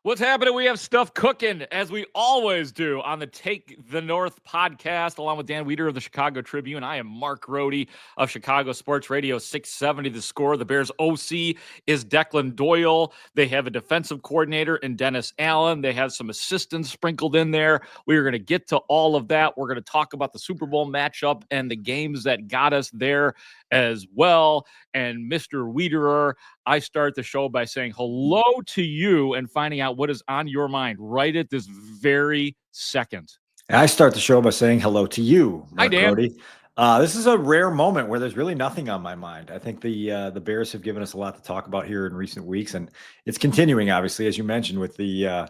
What's happening? We have stuff cooking, as we always do, on the Take the North podcast, along with Dan Wiederer of the Chicago Tribune. I am Mark Grote of Chicago Sports Radio 670 The Score. The Bears' OC is Declan Doyle. They have a defensive coordinator in Dennis Allen. They have some assistants sprinkled in there. We are going to get to all of that. We're going to talk about the Super Bowl matchup and the games that got us there as well. And Mr. Wiederer, I start the show by saying hello to you and finding out what is on your mind right at this very second. I start the show by saying hello to you, Mark Hi, Dan. Grote. This is a rare moment where there's really nothing on my mind. I think the Bears have given us a lot to talk about here in recent weeks, and it's continuing, obviously, as you mentioned, with the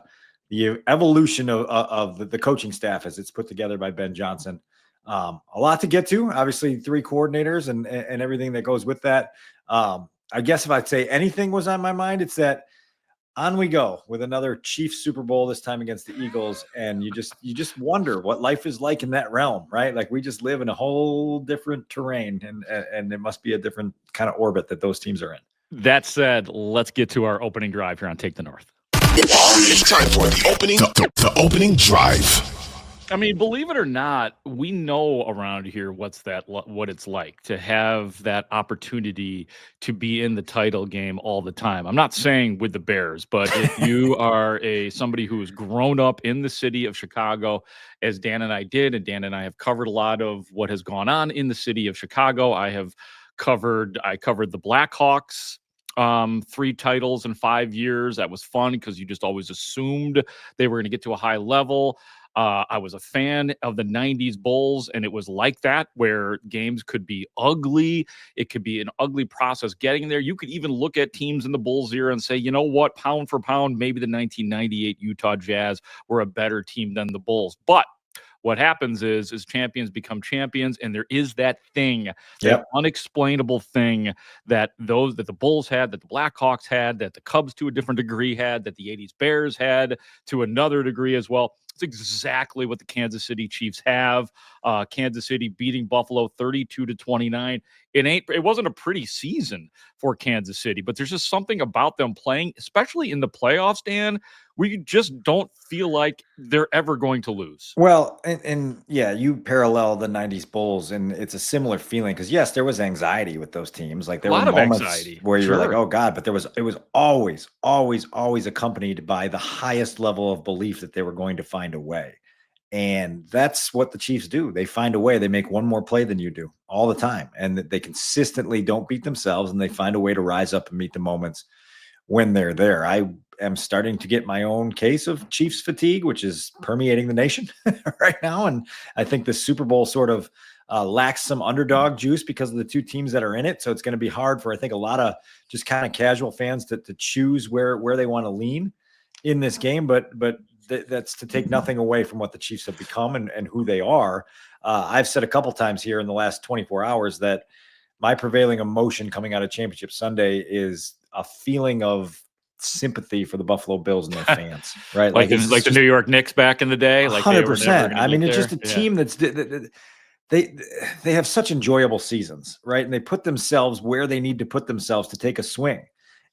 evolution of the coaching staff as it's put together by Ben Johnson. A lot to get to, obviously, 3 coordinators and everything that goes with that. I guess if I'd say anything was on my mind, it's that on we go with another Chiefs Super Bowl, this time against the Eagles. And you just wonder what life is like in that realm, right? Like we just live in a whole different terrain and it must be a different kind of orbit that those teams are in. That said, let's get to our opening drive here on Take the North. It's time for the opening drive. I mean, believe it or not, we know around here what it's like to have that opportunity to be in the title game all the time. I'm not saying with the Bears, but if you are somebody who has grown up in the city of Chicago, as Dan and I did, and Dan and I have covered a lot of what has gone on in the city of Chicago. I covered the Blackhawks. 3 titles in 5 years. That was fun because you just always assumed they were going to get to a high level. I was a fan of the 90s Bulls, and it was like that, where games could be ugly. It could be an ugly process getting there. You could even look at teams in the Bulls era and say, you know what, pound for pound, maybe the 1998 Utah Jazz were a better team than the Bulls. But what happens is champions become champions, and there is that thing, that unexplainable thing that the Bulls had, that the Blackhawks had, that the Cubs to a different degree had, that the 80s Bears had to another degree as well. It's exactly what the Kansas City Chiefs have. Kansas City beating Buffalo 32-29. It wasn't a pretty season for Kansas City, but there's just something about them playing, especially in the playoffs, Dan, where you just don't feel like they're ever going to lose. Well, and yeah, you parallel the 90s Bulls, and it's a similar feeling because, yes, there was anxiety with those teams. Like there were moments where you were like, oh, God, but it was always accompanied by the highest level of belief that they were going to find a way. And that's what the Chiefs do. They find a way. They make one more play than you do all the time. And they consistently don't beat themselves, and they find a way to rise up and meet the moments when they're there. I am starting to get my own case of Chiefs fatigue, which is permeating the nation right now. And I think the Super Bowl sort of lacks some underdog juice because of the 2 teams that are in it. So it's going to be hard for, I think, a lot of just kind of casual fans to choose where they want to lean in this game. But that's to take nothing away from what the Chiefs have become and who they are. I've said a couple times here in the last 24 hours that my prevailing emotion coming out of Championship Sunday is a feeling of sympathy for the Buffalo Bills and their fans, right? like the New York Knicks back in the day. Like 100%. I mean, it's just a team that's they have such enjoyable seasons, right? And they put themselves where they need to put themselves to take a swing.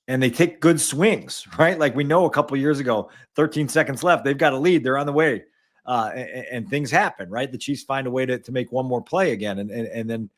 And they take good swings, right? Like we know a couple of years ago, 13 seconds left, they've got a lead, they're on the way, and things happen, right? The Chiefs find a way to make one more play again, and then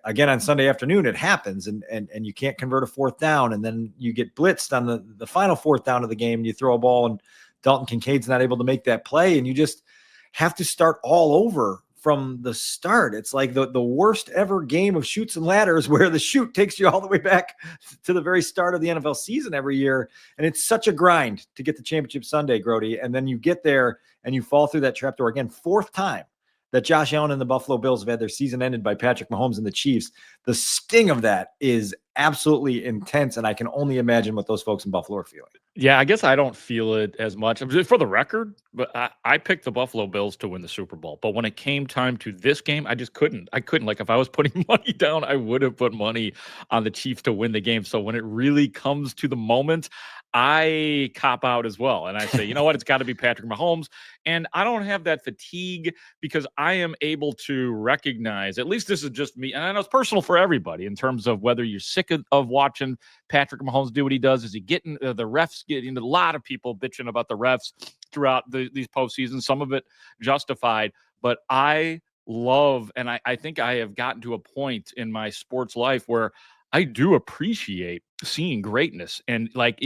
again on Sunday afternoon it happens, and you can't convert a 4th down, and then you get blitzed on the final 4th down of the game, and you throw a ball, and Dalton Kincaid's not able to make that play, and you just have to start all over from the start. It's like the worst ever game of chutes and ladders where the chute takes you all the way back to the very start of the NFL season every year. And it's such a grind to get to Championship Sunday, Grote. And then you get there and you fall through that trapdoor again, 4th time that Josh Allen and the Buffalo Bills have had their season ended by Patrick Mahomes and the Chiefs. The sting of that is absolutely intense, and I can only imagine what those folks in Buffalo are feeling. Yeah, I guess I don't feel it as much. For the record, but I picked the Buffalo Bills to win the Super Bowl. But when it came time to this game, I just couldn't. I couldn't. Like, if I was putting money down, I would have put money on the Chiefs to win the game. So when it really comes to the moment, I cop out as well. And I say, you know what? It's got to be Patrick Mahomes. And I don't have that fatigue because I am able to recognize, at least this is just me, and I know it's personal for everybody in terms of whether you're sick of watching Patrick Mahomes do what he does. Is he getting the refs refs, getting a lot of people bitching about the refs throughout these postseasons, some of it justified. But I love, and I think I have gotten to a point in my sports life where I do appreciate seeing greatness, and like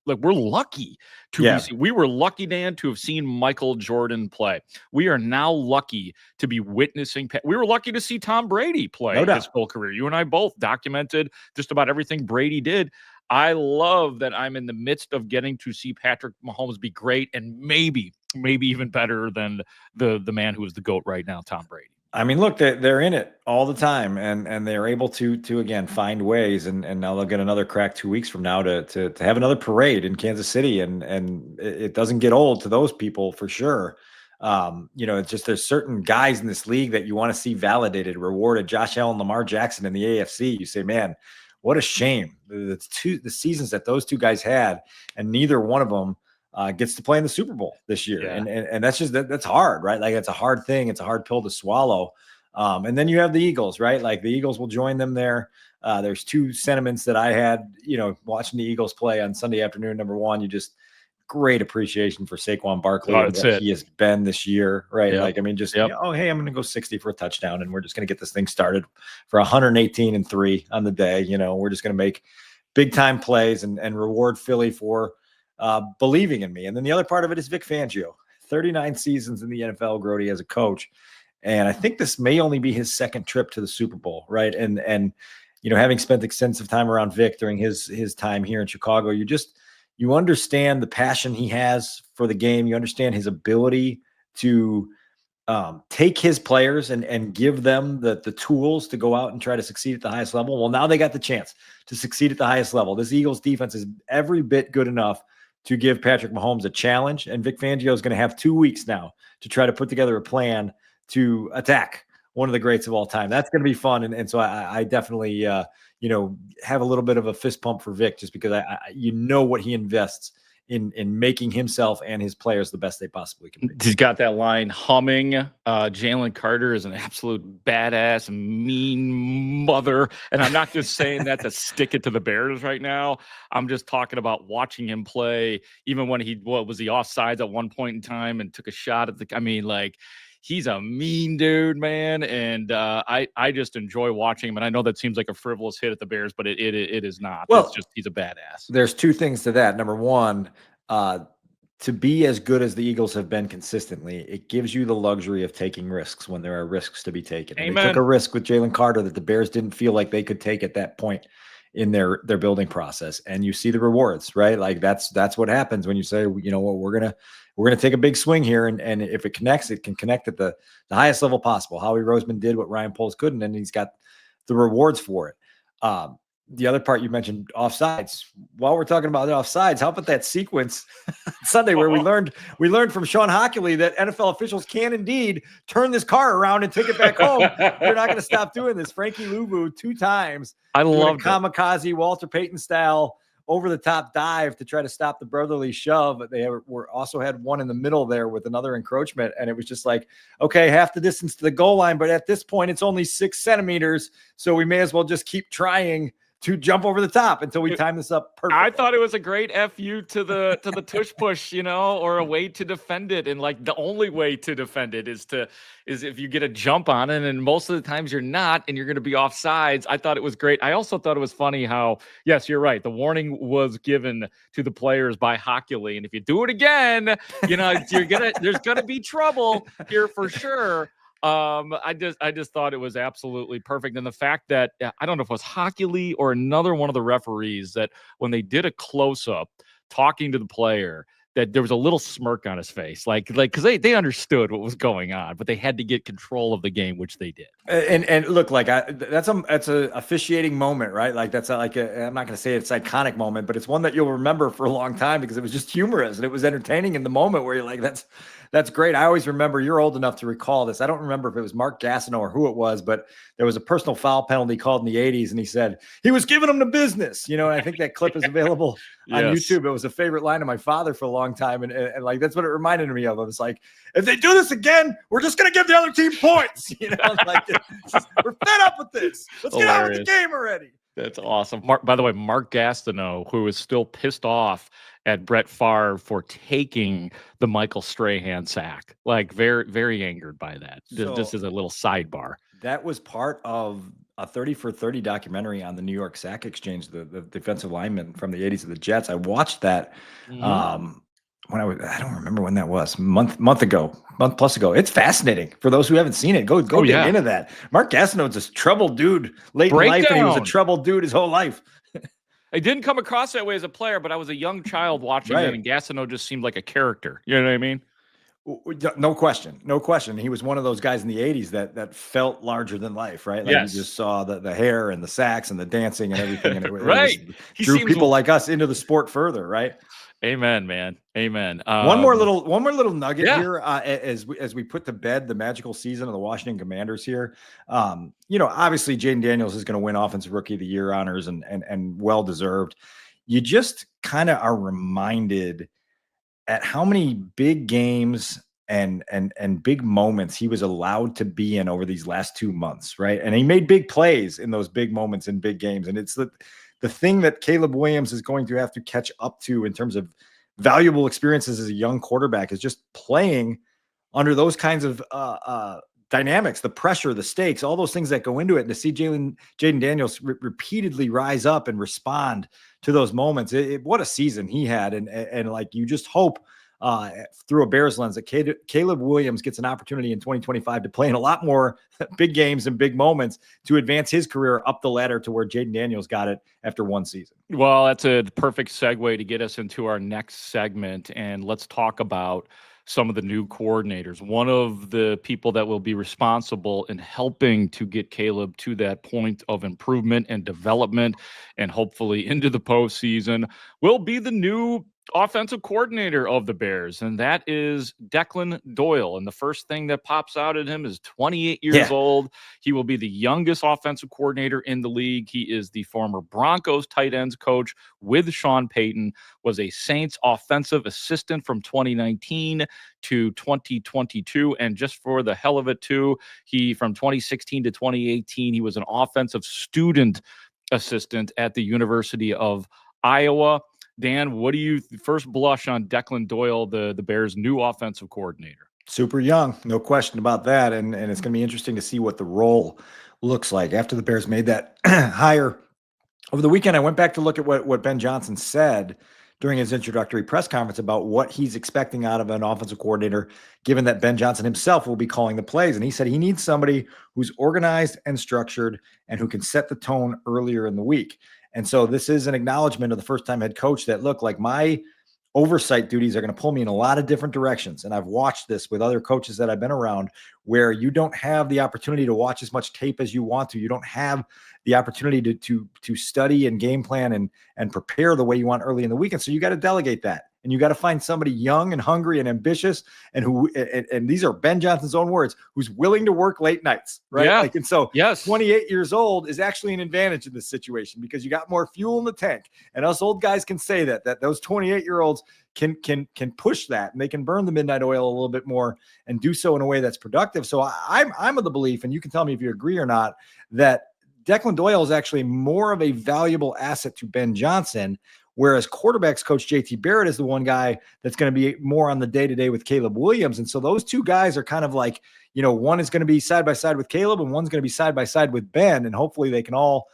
we're lucky to be. We were lucky, Dan, to have seen Michael Jordan play. We are now lucky to be witnessing. We were lucky to see Tom Brady play his full career. You and I both documented just about everything Brady did. I love that I'm in the midst of getting to see Patrick Mahomes be great, and maybe even better than the man who is the GOAT right now, Tom Brady. I mean, look, they're in it all the time, and they're able to again find ways, and now they'll get another crack 2 weeks from now to have another parade in Kansas City, and it doesn't get old to those people for sure. It's just there's certain guys in this league that you want to see validated, rewarded. Josh Allen, Lamar Jackson in the AFC. You say, man, what a shame the seasons that those two guys had, and neither one of them gets to play in the Super Bowl this year. Yeah. And that's just, that's hard, right? Like, it's a hard thing. It's a hard pill to swallow. And then you have the Eagles, right? Like, the Eagles will join them there. There's two sentiments that I had, watching the Eagles play on Sunday afternoon. Number one, you just great appreciation for Saquon Barkley and what he has been this year, right? Yep. Like, I mean, just, hey, I'm going to go 60 for a touchdown, and we're just going to get this thing started for 118-3 on the day. We're just going to make big time plays and reward Philly for believing in me. And then the other part of it is Vic Fangio, 39 seasons in the NFL, Grote, as a coach. And I think this may only be his second trip to the Super Bowl, right? And having spent extensive time around Vic during his time here in Chicago, you understand the passion he has for the game. You understand his ability to take his players and give them the tools to go out and try to succeed at the highest level. Well, now they got the chance to succeed at the highest level. This Eagles defense is every bit good enough to give Patrick Mahomes a challenge. And Vic Fangio is going to have 2 weeks now to try to put together a plan to attack one of the greats of all time. That's going to be fun. And so I definitely, have a little bit of a fist pump for Vic, just because I what he invests in making himself and his players the best they possibly can be. He's got that line humming. Jalen Carter is an absolute badass, mean mother. And I'm not just saying that to stick it to the Bears right now. I'm just talking about watching him play, even when was he offsides at one point in time and took a shot at he's a mean dude, man. And I just enjoy watching him. And I know that seems like a frivolous hit at the Bears, but it is not. Well, it's just, he's a badass. There's two things to that. Number one, to be as good as the Eagles have been consistently, it gives you the luxury of taking risks when there are risks to be taken. Amen. They took a risk with Jalen Carter that the Bears didn't feel like they could take at that point in their building process. And you see the rewards, right? Like, that's what happens when you say, we're going to take a big swing here. And if it connects, it can connect at the highest level possible. Howie Roseman did what Ryan Poles couldn't, and he's got the rewards for it. The other part you mentioned, offsides. While we're talking about the offsides, how about that sequence Sunday where we learned from Sean Hockley that NFL officials can indeed turn this car around and take it back home. They're not going to stop doing this. Frankie Louvu 2 times. I love kamikaze Walter Payton style over the top dive to try to stop the brotherly shove. They were also had one in the middle there with another encroachment. And it was just like, okay, half the distance to the goal line, but at this point it's only 6 centimeters. So we may as well just keep trying to jump over the top until we time this up perfectly. I thought it was a great FU to the tush push, or a way to defend it. And like, the only way to defend it is if you get a jump on it, and most of the times you're not, and you're going to be offsides. I thought it was great. I also thought it was funny how, yes, you're right, the warning was given to the players by Hockley, and if you do it again, there's gonna be trouble here for sure. I just thought it was absolutely perfect. And the fact that, I don't know if it was Hockley or another one of the referees, that when they did a close-up talking to the player, that there was a little smirk on his face, because they understood what was going on, but they had to get control of the game, which they did. And look, that's a officiating moment, right? Like, that's I'm not going to say it's an iconic moment, but it's one that you'll remember for a long time because it was just humorous and it was entertaining in the moment where you're like, that's great. I always remember, you're old enough to recall this. I don't remember if it was Mark Gastineau or who it was, but there was a personal foul penalty called in the 80s, and he said he was giving them the business. And I think that clip is available on YouTube. It was a favorite line of my father for a long time, and that's what it reminded me of. I was like, if they do this again, we're just going to give the other team points. We're fed up with this. Let's get out of the game already. That's awesome. By the way, Mark Gastineau, who is still pissed off at Brett Favre for taking the Michael Strahan sack, like very, very angered by that. Just as a little sidebar. That was part of a 30 for 30 documentary on the New York Sack Exchange, the defensive lineman from the 80s of the Jets. I watched that when I don't remember when that was, month plus ago. It's fascinating for those who haven't seen it. Go dig into that. Mark Gastineau's a troubled dude late in life, and he was a troubled dude his whole life. I didn't come across that way as a player, but I was a young child watching it, and Gastineau just seemed like a character. You know what I mean? No question. He was one of those guys in the 80s that felt larger than life, right? Like you just saw the hair and the sax and the dancing and everything. And it drew people like us into the sport further, right? Amen, man. Amen. One more little nugget here as we put to bed the magical season of the Washington Commanders here. Obviously Jaden Daniels is going to win Offensive Rookie of the Year honors and well deserved. You just kind of are reminded at how many big games and big moments he was allowed to be in over these last 2 months, right? And he made big plays in those big moments in big games. And it's the thing that Caleb Williams is going to have to catch up to in terms of valuable experiences as a young quarterback is just playing under those kinds of dynamics, the pressure, the stakes, all those things that go into it. And to see Jaden Daniels repeatedly rise up and respond to those moments, what a season he had. And like, you just hope through a Bears lens that Caleb Williams gets an opportunity in 2025 to play in a lot more big games and big moments to advance his career up the ladder to where Jaden Daniels got it after one season. Well, that's a perfect segue to get us into our next segment. And let's talk about some of the new coordinators. One of the people that will be responsible in helping to get Caleb to that point of improvement and development and hopefully into the postseason will be the new offensive coordinator of the Bears, and that is Declan Doyle. And the first thing that pops out at him is 28 years old. He will be the youngest offensive coordinator in the league. He is the former Broncos tight ends coach with Sean Payton, was a Saints offensive assistant from 2019 to 2022. And just for the hell of it too, from 2016 to 2018, he was an offensive student assistant at the University of Iowa. Dan, what do you first blush on Declan Doyle, the Bears' new offensive coordinator? Super young, no question about that. And it's going to be interesting to see what the role looks like after the Bears made that hire. Over the weekend, I went back to look at what Ben Johnson said during his introductory press conference about what he's expecting out of an offensive coordinator, given that Ben Johnson himself will be calling the plays. And he said he needs somebody who's organized and structured and who can set the tone earlier in the week. And so this is an acknowledgement of the first-time head coach that, look, like my oversight duties are going to pull me in a lot of different directions. And I've watched this with other coaches that I've been around where you don't have the opportunity to watch as much tape as you want to. You don't have the opportunity to study and game plan and prepare the way you want early in the week. And so you got to delegate that. And you got to find somebody young and hungry and ambitious and these are Ben Johnson's own words, who's willing to work late nights, right? Yeah. And so 28 years old is actually an advantage in this situation because you got more fuel in the tank. And us old guys can say that those 28-year-olds can push that and they can burn the midnight oil a little bit more and do so in a way that's productive. So I'm of the belief, and you can tell me if you agree or not, that Declan Doyle is actually more of a valuable asset to Ben Johnson, whereas quarterbacks coach JT Barrett is the one guy that's going to be more on the day-to-day with Caleb Williams. And so those two guys are kind of like, one is going to be side by side with Caleb and one's going to be side by side with Ben. And hopefully they can all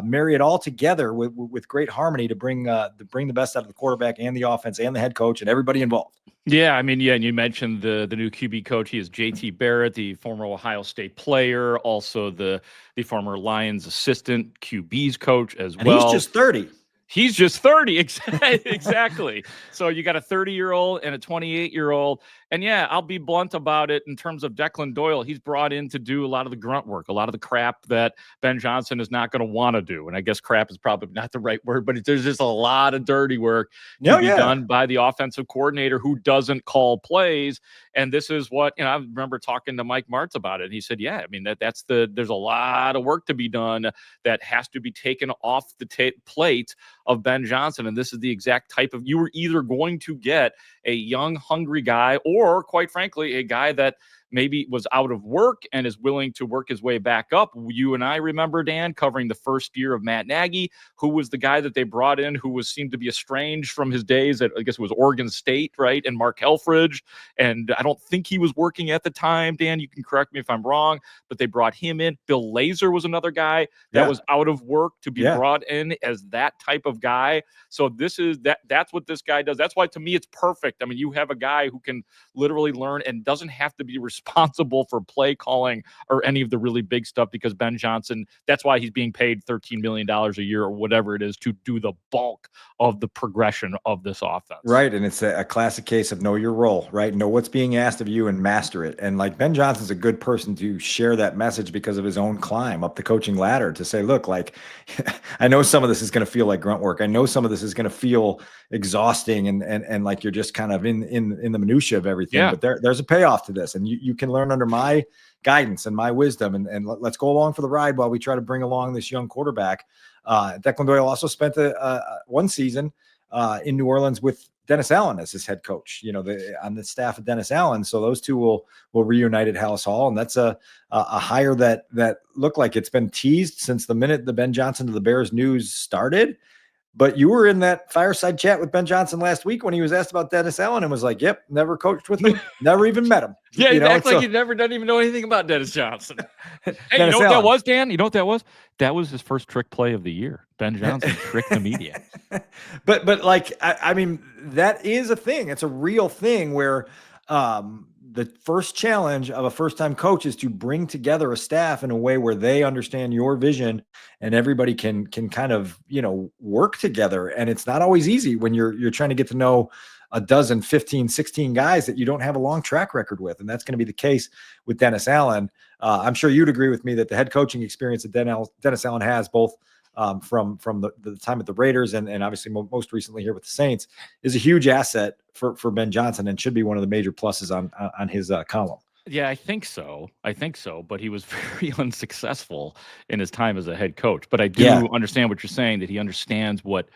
marry it all together with great harmony to bring the best out of the quarterback and the offense and the head coach and everybody involved. Yeah, and you mentioned the new QB coach. He is JT Barrett, the former Ohio State player, also the former Lions assistant QB's coach as well. And he's just 30. He's just 30. Exactly. So you got a 30-year-old and a 28-year-old. And yeah, I'll be blunt about it in terms of Declan Doyle. He's brought in to do a lot of the grunt work, a lot of the crap that Ben Johnson is not going to want to do. And I guess crap is probably not the right word, but there's just a lot of dirty work to be done by the offensive coordinator who doesn't call plays. And this is what, I remember talking to Mike Martz about it. He said, yeah, I mean, there's a lot of work to be done that has to be taken off the plate of Ben Johnson. And this is the exact type of, you were either going to get a young, hungry guy, or quite frankly, a guy that maybe was out of work and is willing to work his way back up. You and I remember, Dan, covering the first year of Matt Nagy, who was the guy that they brought in, who seemed to be estranged from his days at, I guess it was Oregon State, right? And Mark Helfrich. And I don't think he was working at the time. Dan, you can correct me if I'm wrong, but they brought him in. Bill Lazor was another guy that was out of work to be brought in as that type of guy. So that's what this guy does. That's why, to me, it's perfect. I mean, you have a guy who can literally learn and doesn't have to be responsible for play calling or any of the really big stuff, because Ben Johnson, that's why he's being paid $13 million a year or whatever it is to do the bulk of the progression of this offense. Right. And it's a classic case of know your role, right? Know what's being asked of you and master it. And like, Ben Johnson's a good person to share that message because of his own climb up the coaching ladder, to say, look, like, I know some of this is going to feel like grunt work. I know some of this is going to feel exhausting and like you're just kind of in the minutia of everything, but there's a payoff to this. And you can learn under my guidance and my wisdom, and let's go along for the ride while we try to bring along this young quarterback. Declan Doyle also spent one season in New Orleans with Dennis Allen as his head coach, on the staff of Dennis Allen. So those two will reunite at Haugh, and that's a hire that looked like it's been teased since the minute the Ben Johnson to the Bears news started. But you were in that fireside chat with Ben Johnson last week when he was asked about Dennis Allen and was like, yep, never coached with him, never even met him. Yeah, he acts like he never doesn't even know anything about Dennis Johnson. Hey, you know what that was, Dan? You know what that was? That was his first trick play of the year. Ben Johnson tricked the media. But like, I mean, that is a thing. It's a real thing where the first challenge of a first-time coach is to bring together a staff in a way where they understand your vision and everybody can kind of, work together. And it's not always easy when you're trying to get to know a dozen, 15, 16 guys that you don't have a long track record with. And that's going to be the case with Dennis Allen. I'm sure you'd agree with me that the head coaching experience that Dennis Allen has, both from the time at the Raiders and obviously most recently here with the Saints, is a huge asset for Ben Johnson and should be one of the major pluses on his column. Yeah, I think so. But he was very unsuccessful in his time as a head coach. But I do understand what you're saying, that he understands what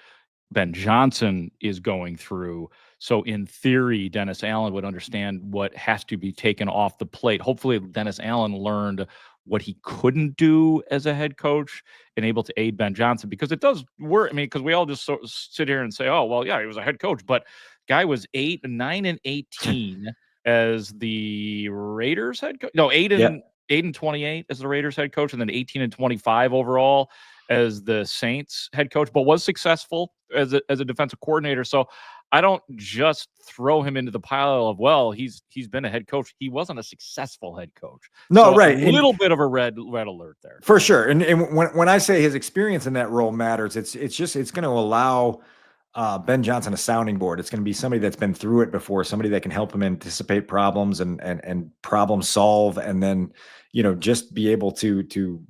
Ben Johnson is going through. So in theory, Dennis Allen would understand what has to be taken off the plate. Hopefully Dennis Allen learned what he couldn't do as a head coach and able to aid Ben Johnson, because it does work. I mean, because we all just sit here and say, oh, well, yeah, he was a head coach, but guy was 9-18 as the Raiders head coach. No, 8-28 as the Raiders head coach, and then 18-25 overall as the Saints head coach, but was successful as a defensive coordinator. So I don't just throw him into the pile of, well, he's been a head coach. He wasn't a successful head coach. No, so right. A little bit of a red alert there. For sure. And when I say his experience in that role matters, it's going to allow Ben Johnson a sounding board. It's going to be somebody that's been through it before, somebody that can help him anticipate problems and problem solve, and then, just be able to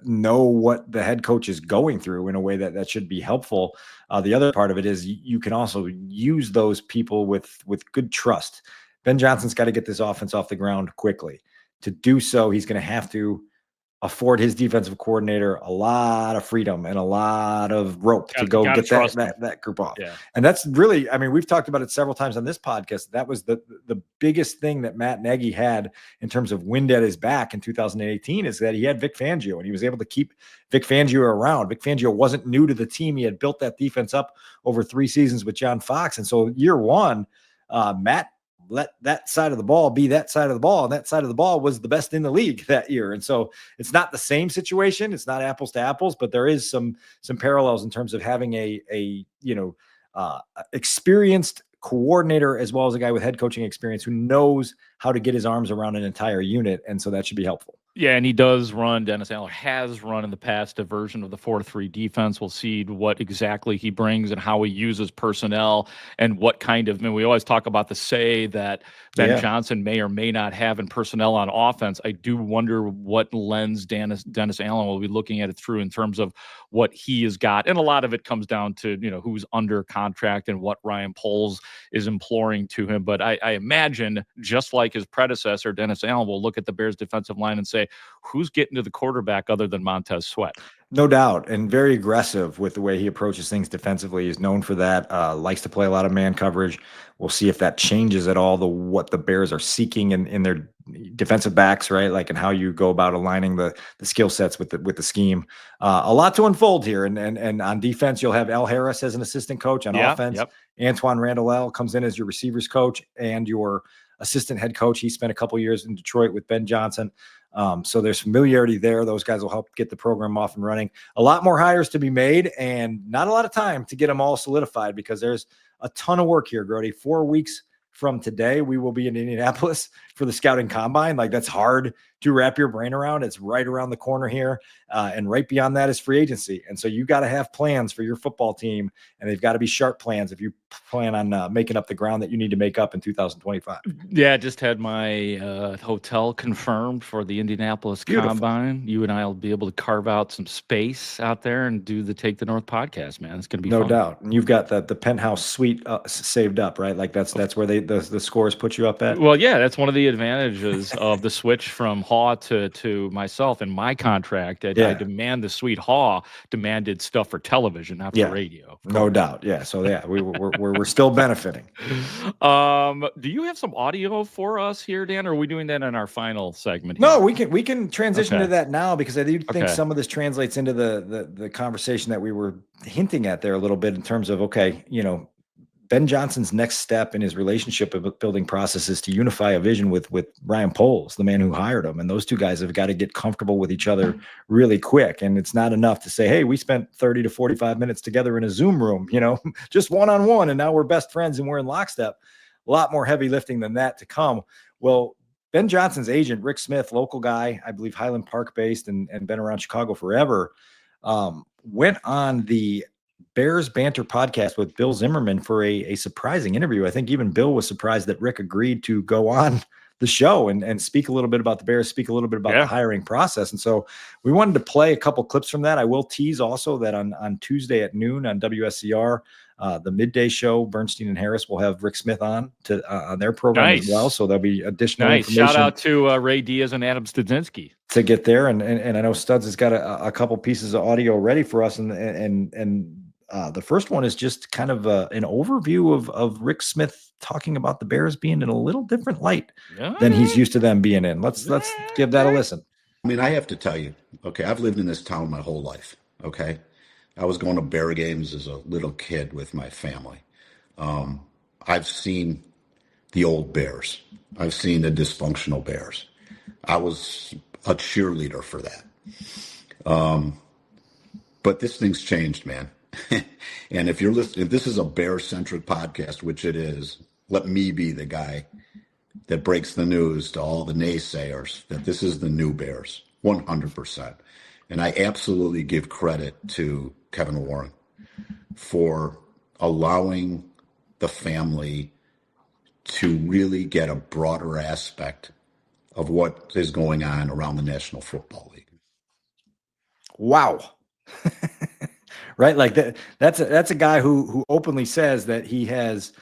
know what the head coach is going through in a way that should be helpful. The other part of it is you can also use those people with good trust. Ben Johnson's got to get this offense off the ground quickly. To do so, he's going to have to afford his defensive coordinator a lot of freedom and a lot of rope to go get that group off. Yeah. And that's really, I mean, we've talked about it several times on this podcast. That was the biggest thing that Matt Nagy had in terms of wind at his back in 2018, is that he had Vic Fangio, and he was able to keep Vic Fangio around. Vic Fangio wasn't new to the team. He had built that defense up over 3 seasons with John Fox. And so year one, Matt let that side of the ball be that side of the ball, and that side of the ball was the best in the league that year. And so it's not the same situation. It's not apples to apples, but there is some parallels in terms of having a experienced coordinator as well as a guy with head coaching experience who knows how to get his arms around an entire unit. And so that should be helpful. Yeah, and he does run, Dennis Allen has run in the past a version of the 4-3 defense. We'll see what exactly he brings and how he uses personnel and what kind of, I mean, we always talk about the say that Ben Johnson may or may not have in personnel on offense. I do wonder what lens Dennis Allen will be looking at it through in terms of what he has got. And a lot of it comes down to, who's under contract and what Ryan Poles is imploring to him. But I imagine, just like his predecessor, Dennis Allen will look at the Bears defensive line and say, who's getting to the quarterback other than Montez Sweat? No doubt, and very aggressive with the way he approaches things defensively. He's known for that. Likes to play a lot of man coverage. We'll see if that changes at all what the Bears are seeking in their defensive backs, right? Like, and how you go about aligning the skill sets with the scheme. A lot to unfold here. And on defense, you'll have Al Harris as an assistant coach. On offense, Antoine Randall comes in as your receivers coach and your assistant head coach. He spent a couple years in Detroit with Ben Johnson. So there's familiarity there. Those guys will help get the program off and running. A lot more hires to be made and not a lot of time to get them all solidified because there's a ton of work here, Grote. 4 weeks from today, we will be in Indianapolis for the scouting combine. Like, that's hard to wrap your brain around. It's right around the corner here. And right beyond that is free agency. And so you got to have plans for your football team, and they've got to be sharp plans if you plan on making up the ground that you need to make up in 2025. Yeah, I just had my hotel confirmed for the Indianapolis Combine. You and I will be able to carve out some space out there and do the Take the North podcast, man. It's going to be no fun. doubt. And you've got the penthouse suite saved up, right? Like that's where the scores put you up at. Well, yeah, that's one of the advantages of the switch from Haugh to myself. In my contract, I demand the suite. Haugh demanded stuff for television, not for radio. No doubt. Yeah. So yeah, we're still benefiting. Do you have some audio for us here, Dan, or are we doing that in our final segment here? No, we can transition to that now because I do think some of this translates into the conversation that we were hinting at there a little bit in terms of, okay, Ben Johnson's next step in his relationship building process is to unify a vision with Ryan Poles, the man who hired him. And those two guys have got to get comfortable with each other really quick. And it's not enough to say, hey, we spent 30 to 45 minutes together in a Zoom room, just one-on-one, and now we're best friends and we're in lockstep. A lot more heavy lifting than that to come. Well, Ben Johnson's agent, Rick Smith, local guy, I believe Highland Park based and been around Chicago forever, went on the Bears Banter podcast with Bill Zimmerman for a surprising interview. I think even Bill was surprised that Rick agreed to go on the show and speak a little bit about the Bears, speak a little bit about the hiring process. And so we wanted to play a couple clips from that. I will tease also that on Tuesday at noon on WSCR, the midday show, Bernstein and Harris will have Rick Smith on their program as well. So there'll be additional information. Shout out to Ray Diaz and Adam Studzinski to get there. And I know Studs has got a couple pieces of audio ready for us. And the first one is just kind of an overview of Rick Smith talking about the Bears being in a little different light than he's used to them being in. Let's give that a listen. I mean, I have to tell you, okay, I've lived in this town my whole life, okay? I was going to Bear games as a little kid with my family. I've seen the old Bears. I've seen the dysfunctional Bears. I was a cheerleader for that. But this thing's changed, man. And if you're listening, if this is a Bear-centric podcast, which it is, let me be the guy that breaks the news to all the naysayers that this is the new Bears, 100%. And I absolutely give credit to Kevin Warren for allowing the family to really get a broader aspect of what is going on around the National Football League. Wow. Right? Like that's a guy who openly says that he has,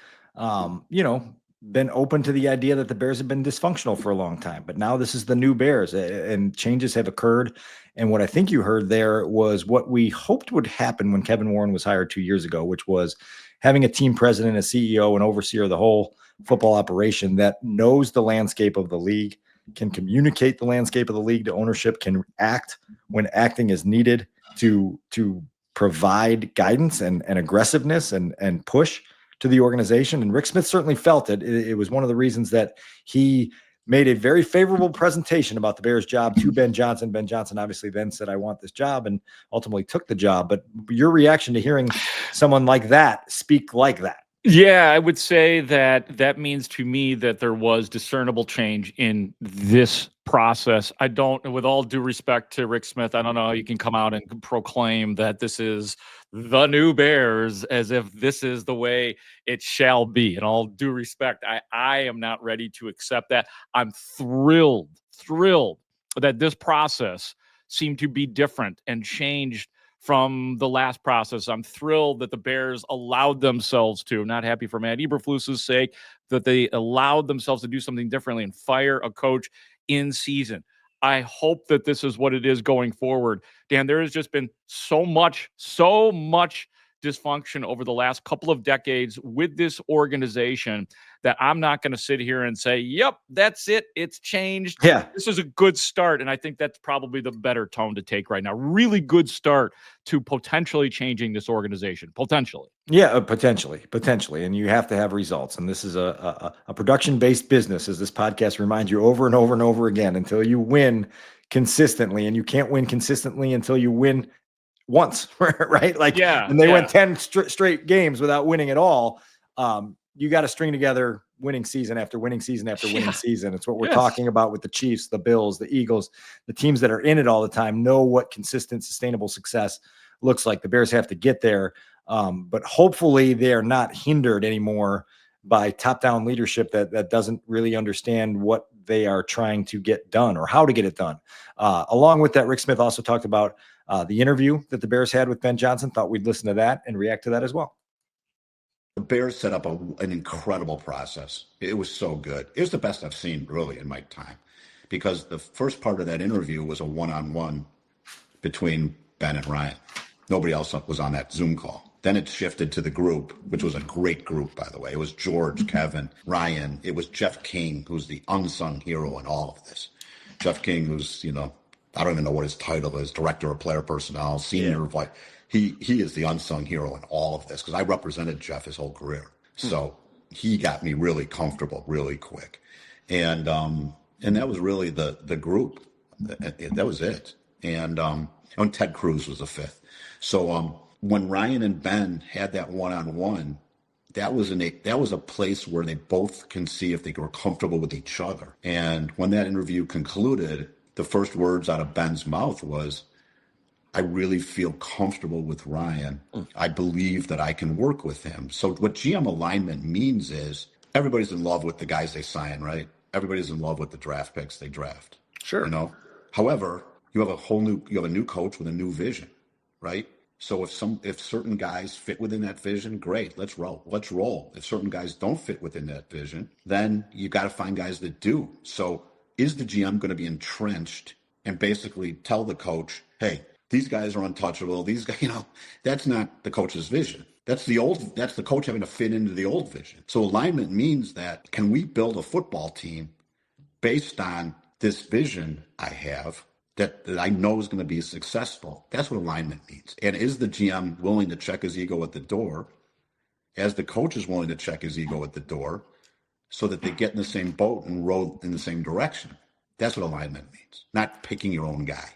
been open to the idea that the Bears have been dysfunctional for a long time, but now this is the new Bears and changes have occurred. And what I think you heard there was what we hoped would happen when Kevin Warren was hired 2 years ago, which was having a team president, a CEO, an overseer of the whole football operation that knows the landscape of the league, can communicate the landscape of the league to ownership, can act when acting is needed to provide guidance and aggressiveness and push to the organization. And Rick Smith certainly felt it. It was one of the reasons that he made a very favorable presentation about the Bears job to Ben Johnson. Ben Johnson obviously then said, I want this job, and ultimately took the job. But your reaction to hearing someone like that speak like that? Yeah, I would say that means to me that there was discernible change in this process. I don't, with all due respect to Rick Smith, I don't know how you can come out and proclaim that this is the new Bears as if this is the way it shall be. In all due respect, I am not ready to accept that. I'm thrilled that this process seemed to be different and changed from the last process. I'm thrilled that the Bears allowed themselves to, not happy for Matt Eberflus's sake, that they allowed themselves to do something differently and fire a coach in season. I hope that this is what it is going forward. Dan, there has just been so much dysfunction over the last couple of decades with this organization that I'm not going to sit here and say, yep, that's it. It's changed. Yeah. This is a good start. And I think that's probably the better tone to take right now. Really good start to potentially changing this organization. Potentially. Yeah, potentially. And you have to have results. And this is a production-based business, as this podcast reminds you over and over and over again, until you win consistently. And you can't win consistently until you win once, right? Like, and they went 10 straight games without winning at all. You got to string together winning season after winning season after winning season. It's what we're talking about with the Chiefs, the Bills, the Eagles, the teams that are in it all the time know what consistent, sustainable success looks like. The Bears have to get there. But hopefully they are not hindered anymore by top-down leadership that doesn't really understand what they are trying to get done or how to get it done. Along with that, Rick Smith also talked about the interview that the Bears had with Ben Johnson. Thought we'd listen to that and react to that as well. The Bears set up an incredible process. It was so good. It was the best I've seen really in my time, because the first part of that interview was a one-on-one between Ben and Ryan. Nobody else was on that Zoom call. Then it shifted to the group, which was a great group, by the way. It was George, Kevin, Ryan. It was Jeff King, who's the unsung hero in all of this. Jeff King, who's, I don't even know what his title is, director of player personnel, senior vice. He is the unsung hero in all of this, because I represented Jeff his whole career. So he got me really comfortable really quick. And that was really the group. That was it. And Ted Cruz was the fifth. So when Ryan and Ben had that one-on-one, that was a place where they both can see if they were comfortable with each other. And when that interview concluded, the first words out of Ben's mouth was, I really feel comfortable with Ryan. I believe that I can work with him. So what GM alignment means is everybody's in love with the guys they sign, right? Everybody's in love with the draft picks they draft. Sure. However, you have a new coach with a new vision, right? So if certain guys fit within that vision, great, let's roll. If certain guys don't fit within that vision, then you got to find guys that do. So is the GM going to be entrenched and basically tell the coach, hey, these guys are untouchable. These guys, that's not the coach's vision. That's the coach having to fit into the old vision. So alignment means that, can we build a football team based on this vision I have that I know is going to be successful? That's what alignment means. And is the GM willing to check his ego at the door, as the coach is willing to check his ego at the door, so that they get in the same boat and row in the same direction? That's what alignment means, not picking your own guy.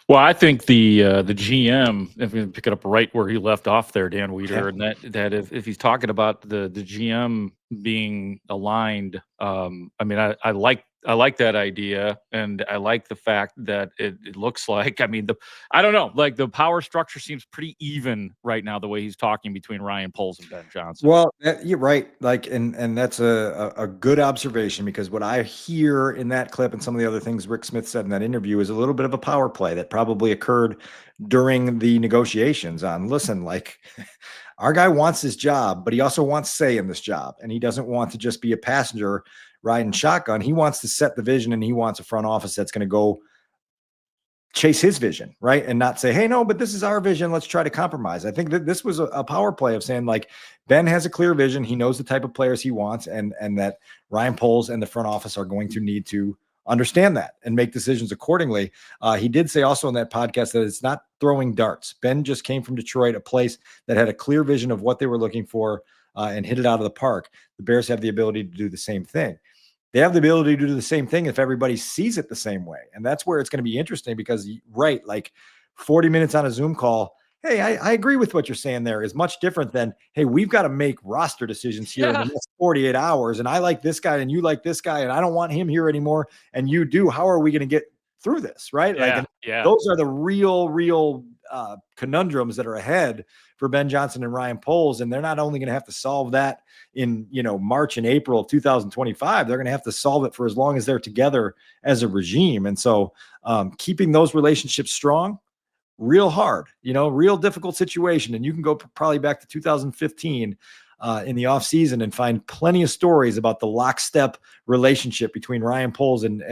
Well, I think the GM, if we pick it up right where he left off there, Dan Wiederer, and that if he's talking about the GM being aligned, I like that idea, and I like the fact that it looks like, I don't know, like the power structure seems pretty even right now, the way he's talking between Ryan Poles and Ben Johnson. Well, you're right. Like, and that's a good observation, because what I hear in that clip and some of the other things Rick Smith said in that interview is a little bit of a power play that probably occurred during the negotiations on, listen, like, our guy wants his job, but he also wants say in this job, and he doesn't want to just be a passenger riding shotgun. He wants to set the vision, and he wants a front office that's going to go chase his vision, right? And not say, hey, no, but this is our vision, let's try to compromise. I think that this was a power play of saying, like, Ben has a clear vision. He knows the type of players he wants, and that Ryan Poles and the front office are going to need to understand that and make decisions accordingly. He did say also in that podcast that it's not throwing darts. Ben just came from Detroit, a place that had a clear vision of what they were looking for, and hit it out of the park. The Bears have the ability to do the same thing. They have the ability to do the same thing if everybody sees it the same way. And that's where it's going to be interesting, because, right, like 40 minutes on a Zoom call, hey, I agree with what you're saying there, is much different than, hey, we've got to make roster decisions here in the next 48 hours. And I like this guy and you like this guy, and I don't want him here anymore, and you do. How are we going to get through this, right? Those are the real conundrums that are ahead for Ben Johnson and Ryan Poles. And they're not only going to have to solve that in, March and April of 2025, they're going to have to solve it for as long as they're together as a regime. And so keeping those relationships strong, real hard, real difficult situation. And you can go probably back to 2015 in the offseason and find plenty of stories about the lockstep relationship between Ryan Poles and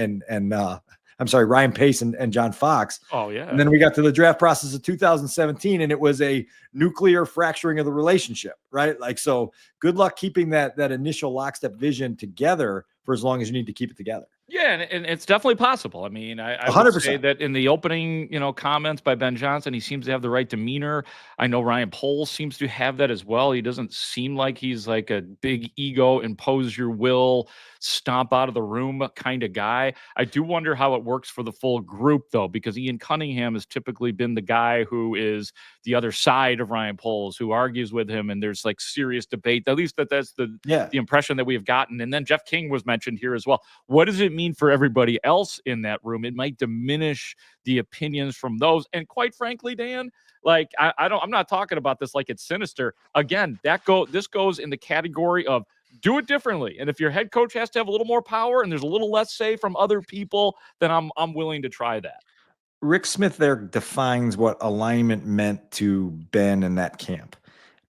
Ryan Pace and John Fox. Oh, yeah. And then we got to the draft process of 2017, and it was a nuclear fracturing of the relationship, right? Like, so good luck keeping that initial lockstep vision together for as long as you need to keep it together. Yeah, and it's definitely possible. I mean, I would 100%. say that in the opening, comments by Ben Johnson, he seems to have the right demeanor. I know Ryan Poles seems to have that as well. He doesn't seem like he's like a big ego, impose your will, stomp out of the room kind of guy. I do wonder how it works for the full group, though, because Ian Cunningham has typically been the guy who is the other side of Ryan Poles, who argues with him, and there's like serious debate. At least that's the impression that we have gotten. And then Jeff King was mentioned here as well. What does it mean for everybody else in that room? It might diminish the opinions from those. And quite frankly, Dan, like I'm not talking about this like it's sinister. Again, this goes in the category of do it differently. And if your head coach has to have a little more power and there's a little less say from other people, then I'm willing to try that. Rick Smith there defines what alignment meant to Ben in that camp.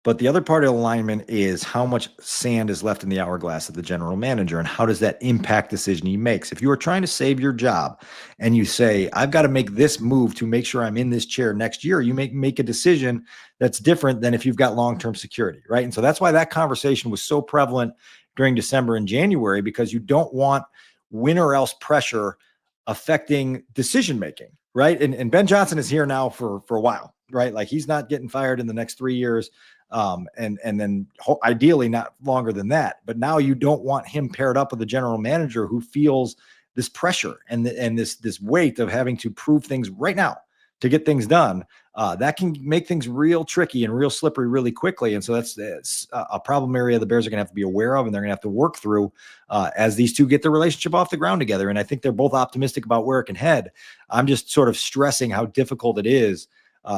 But the other part of alignment is how much sand is left in the hourglass of the general manager, and how does that impact decision he makes. If you are trying to save your job and you say, I've got to make this move to make sure I'm in this chair next year, you make a decision that's different than if you've got long-term security, right? And so that's why that conversation was so prevalent during December and January, because you don't want win or else pressure affecting decision-making, right? And Ben Johnson is here now for a while, right? Like, he's not getting fired in the next 3 years. And then ideally not longer than that. But now you don't want him paired up with a general manager who feels this pressure and this weight of having to prove things right now to get things done. That can make things real tricky and real slippery really quickly. And so that's a problem area the Bears are going to have to be aware of, and they're going to have to work through as these two get the relationship off the ground together. And I think they're both optimistic about where it can head. I'm just sort of stressing how difficult it is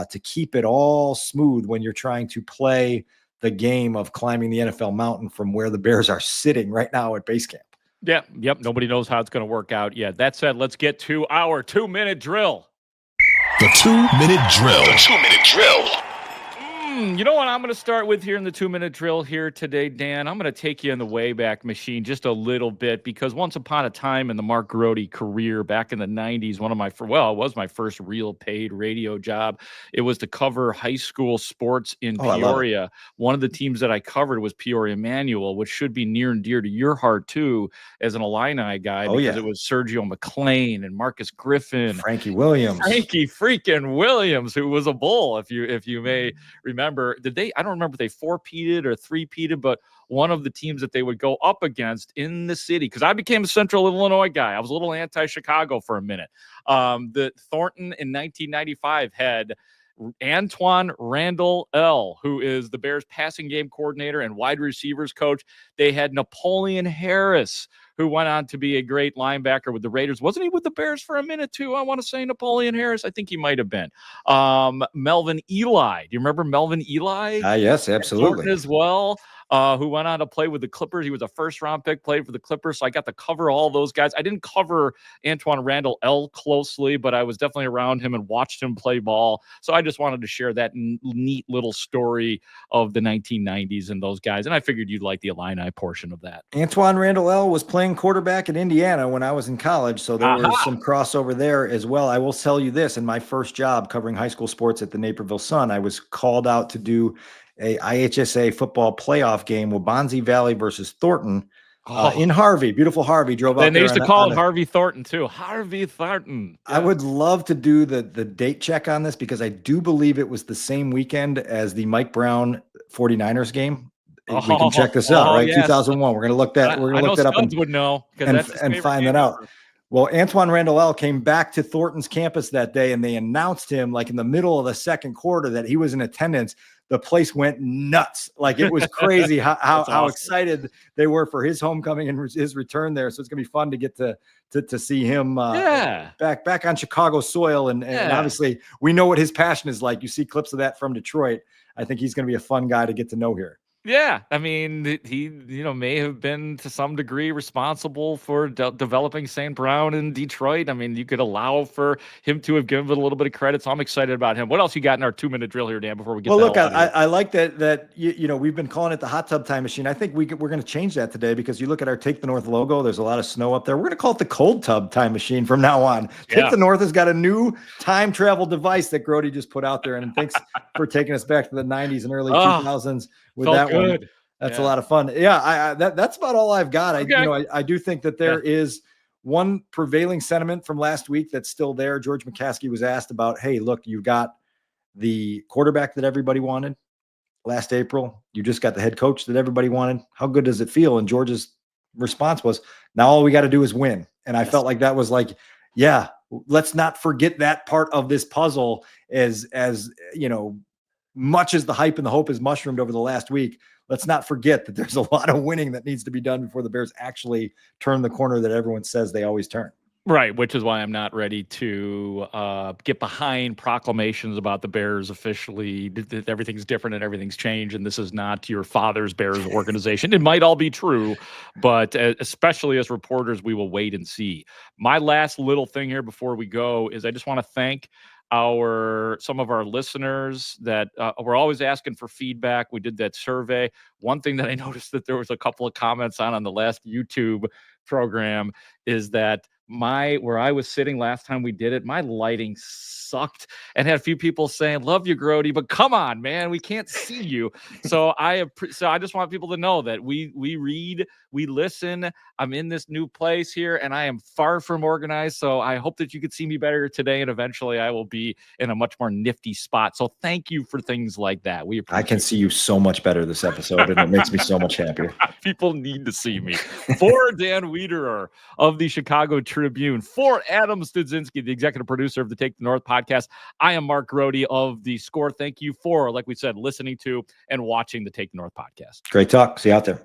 to keep it all smooth when you're trying to play the game of climbing the NFL mountain from where the Bears are sitting right now at base camp. Yeah. Yep. Nobody knows how it's going to work out yet. That said, let's get to our 2-minute drill. The 2-minute drill. The 2-minute drill. You know what I'm going to start with here in the 2-minute drill here today, Dan? I'm going to take you in the Wayback Machine just a little bit, because once upon a time in the Mark Grote career back in the 90s, it was my first real paid radio job. It was to cover high school sports in Peoria. One of the teams that I covered was Peoria Manual, which should be near and dear to your heart too, as an Illini guy, because it was Sergio McLean and Marcus Griffin, Frankie freaking Williams, who was a Bull, if you may remember. I don't remember if they 4-peated or 3-peated, but one of the teams that they would go up against in the city, because I became a Central Illinois guy. I was a little anti-Chicago for a minute. The Thornton in 1995 had Antoine Randall L., who is the Bears passing game coordinator and wide receivers coach. They had Napoleon Harris, who went on to be a great linebacker with the Raiders. Wasn't he with the Bears for a minute too? I want to say Napoleon Harris. I think he might have been. Melvin Ely. Do you remember Melvin Ely? Yes, absolutely. As well. Who went on to play with the Clippers. He was a first-round pick, played for the Clippers, so I got to cover all those guys. I didn't cover Antoine Randall L. closely, but I was definitely around him and watched him play ball. So I just wanted to share that neat little story of the 1990s and those guys, and I figured you'd like the Illini portion of that. Antoine Randall L. was playing quarterback at Indiana when I was in college, so there was some crossover there as well. I will tell you this, in my first job covering high school sports at the Naperville Sun, I was called out to do a IHSA football playoff game with Bonzi Valley versus Thornton in Harvey. Beautiful Harvey. Drove out there. And they used to call it Harvey Thornton too. Harvey Thornton. Yeah. I would love to do the date check on this, because I do believe it was the same weekend as the Mike Brown 49ers game. We can check this out, right? Yes. 2001. We're going to look that. We're going to look that up and would know and find that out. Well, Antoine Randall L. came back to Thornton's campus that day, and they announced him like in the middle of the second quarter that he was in attendance. The place went nuts. Like, it was crazy how awesome. How excited they were for his homecoming and his return there. So it's going to be fun to get to see him back on Chicago soil. And obviously we know what his passion is like. You see clips of that from Detroit. I think he's going to be a fun guy to get to know here. Yeah, I mean, he may have been to some degree responsible for developing St. Brown in Detroit. I mean, you could allow for him to have given it a little bit of credit, so I'm excited about him. What else you got in our 2-minute drill here, Dan, before we get well, look, I like that we've been calling it the hot tub time machine. I think we're going to change that today, because you look at our Take the North logo, there's a lot of snow up there. We're going to call it the cold tub time machine from now on. Take the North has got a new time travel device that Grote just put out there, and thanks for taking us back to the 90s and early 2000s with that good one. That's a lot of fun. Yeah, that's about all I've got. I do think that there is one prevailing sentiment from last week that's still there. George McCaskey was asked about, hey, look, you've got the quarterback that everybody wanted last April. You just got the head coach that everybody wanted. How good does it feel? And George's response was, now all we got to do is win. And I felt like that was like, yeah, let's not forget that part of this puzzle. As much as the hype and the hope is mushroomed over the last week, let's not forget that there's a lot of winning that needs to be done before the Bears actually turn the corner that everyone says they always turn. Right, which is why I'm not ready to get behind proclamations about the Bears officially. That everything's different and everything's changed, and this is not your father's Bears organization. It might all be true, but especially as reporters, we will wait and see. My last little thing here before we go is I just want to thank some of our listeners that were always asking for feedback. We did that survey. One thing that I noticed that there was a couple of comments on the last YouTube program is that where I was sitting last time we did it, my lighting sucked, and had a few people saying, love you, Grote, but come on, man, we can't see you. So I just want people to know that we read, we listen. I'm in this new place here, and I am far from organized. So I hope that you could see me better today, and eventually I will be in a much more nifty spot. So thank you for things like that. I can see you so much better this episode, and it makes me so much happier. People need to see me. For Dan Wiederer of the Chicago Tribune, for Adam Studzinski, the executive producer of the Take the North podcast, I am Mark Grote of The Score. Thank you for, like we said, listening to and watching the Take the North podcast. Great talk. See you out there.